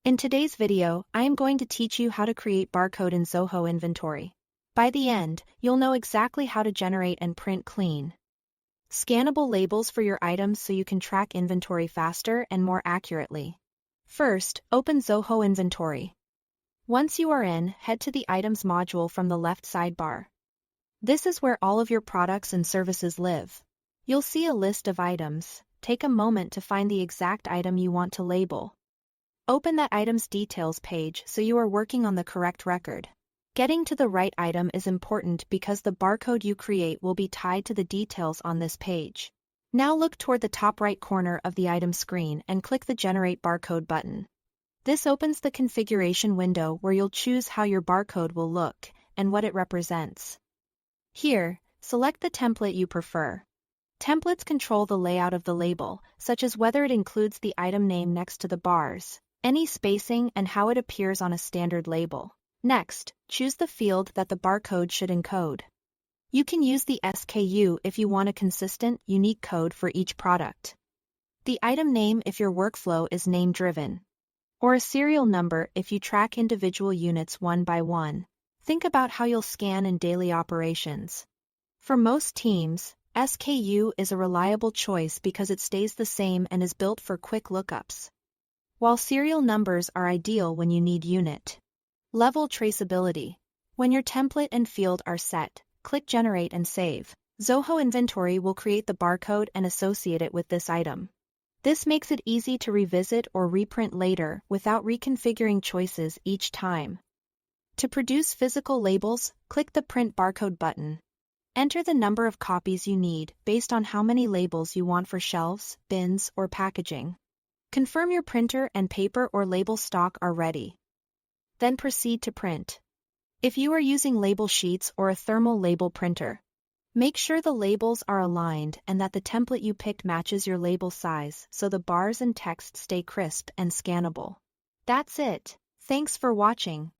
In today's video, I am going to teach you how to create barcode in Zoho Inventory. By the end, you'll know exactly how to generate and print clean, scannable labels for your items so you can track inventory faster and more accurately. First, open Zoho Inventory. Once you are in, head to the Items module from the left sidebar. This is where all of your products and services live. You'll see a list of items. Take a moment to find the exact item you want to label. Open that item's details page so you are working on the correct record. Getting to the right item is important because the barcode you create will be tied to the details on this page. Now look toward the top right corner of the item screen and click the Generate Barcode button. This opens the configuration window where you'll choose how your barcode will look and what it represents. Here, select the template you prefer. Templates control the layout of the label, such as whether it includes the item name next to the bars, any spacing, and how it appears on a standard label. Next, choose the field that the barcode should encode. You can use the SKU if you want a consistent, unique code for each product, the item name if your workflow is name-driven, or a serial number if you track individual units one by one. Think about how you'll scan in daily operations. For most teams, SKU is a reliable choice because it stays the same and is built for quick lookups, while serial numbers are ideal when you need unit level traceability. When your template and field are set, click Generate and Save. Zoho Inventory will create the barcode and associate it with this item. This makes it easy to revisit or reprint later without reconfiguring choices each time. To produce physical labels, click the Print Barcode button. Enter the number of copies you need based on how many labels you want for shelves, bins, or packaging. Confirm your printer and paper or label stock are ready. Then proceed to print. If you are using label sheets or a thermal label printer, make sure the labels are aligned and that the template you picked matches your label size so the bars and text stay crisp and scannable. That's it. Thanks for watching.